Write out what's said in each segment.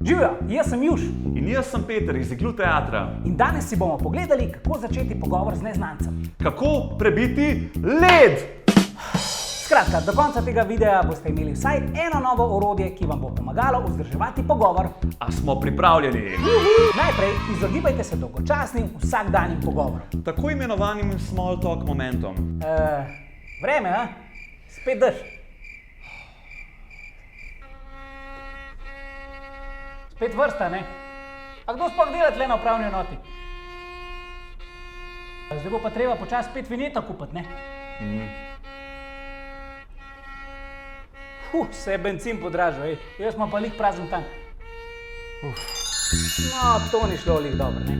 Živijo, jaz sem Juš. In jaz sem Peter iz Iglu teatra. In danes si bomo pogledali, kako začeti pogovor z neznancem. Kako prebiti led? Skratka, do konca tega videa boste imeli vsaj eno novo orodje, ki vam bo pomagalo vzdrževati pogovor. A smo pripravljeni? Najprej izogibajte se dolgočasnim vsakdanjim pogovorom. Tako imenovanim small talk momentom. Vreme, a? Spet dež. Spet vrsta, ne? A kdo sploh dela tle na upravni enoti? Zdaj bo pa treba počasi spet vinjeta kupiti, ne? Se je bencin podražil, jaz imam pa lik prazen tank. No, to ni šlo lik dobro, ne?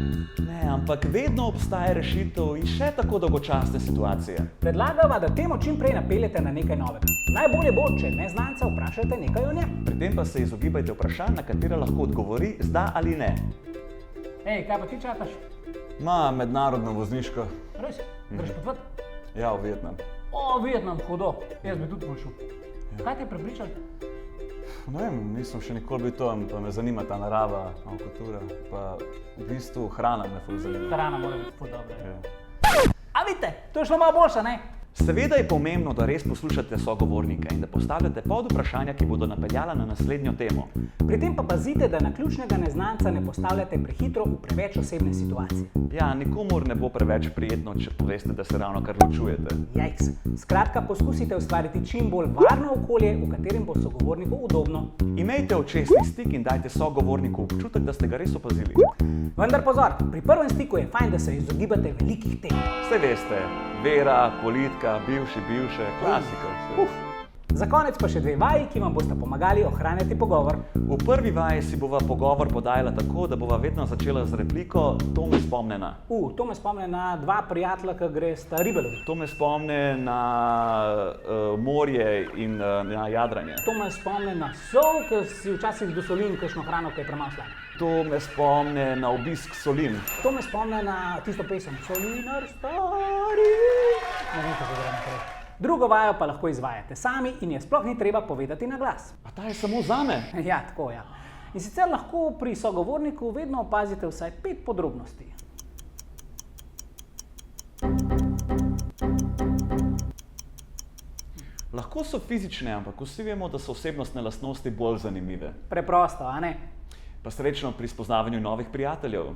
Ne, ampak vedno obstaja rešitev in še tako dolgočasne situacije. Predlagava, da temo čim prej napeljete na nekaj novega. Najbolje bo, če neznanca vprašate nekaj o njem. Pri tem pa se izogibajte vprašanj, na katera lahko odgovori z da ali ne. Ej, kaj pa ti čakaš? Mednarodno vozniško. Res? Greš potvrt? Ja, v Vietnam. O, Vietnam, hudo. Jaz bi tudi šel. Kaj te je prepričal? Ne vem, nisem še nikoli bil tam, pa me zanima ta narava, kultura, pa v bistvu hrana me ful zanima. Hrana mora biti ful dobra. A vidite, to je šlo malo boljša, ne? Seveda je pomembno, da res poslušate sogovornika in da postavljate pod vprašanja, ki bodo napeljala na naslednjo temo. Pri tem pa pazite, da na ključnega neznanca ne postavljate prehitro v preveč osebne situacije. Ja, nikomur ne bo preveč prijetno, če poveste, da se ravno kar ločujete. Jajks. Skratka, poskusite ustvariti čim bolj varno okolje, v katerem bo sogovorniku udobno. Imejte očesni stik in dajte sogovorniku občutek, da ste ga res opazili. Vendar pozor, pri prvem stiku je fajn, da se izogibate velikih tem. Saj veste, vera, politika, bivše, klasika. Za konec pa še dve vaji, ki vam bosta pomagali ohranjati pogovor. V prvi vaji si bova pogovor podajala tako, da bova vedno začela z repliko "to me spomne na". To me spomne na dva prijatelja, ki gresta ribelovi. To me spomne na morje in na jadranje. To me spomne na sol, ki si včasih dosolim kakšno hrano, ki je premalo slana. To me spomne na obisk Solin. To me spomne na tisto pesem Solinar stari. Ne vem, kako gre naprej. Drugo vajo pa lahko izvajate sami in je sploh ni treba povedati na glas. A ta je samo zame? Ja, tako ja. In sicer lahko pri sogovorniku vedno opazite vsaj 5 podrobnosti. Lahko so fizične, ampak vsi vemo, da so osebnostne lastnosti bolj zanimive. Preprosto, a ne? Pa srečno pri spoznavanju novih prijateljev.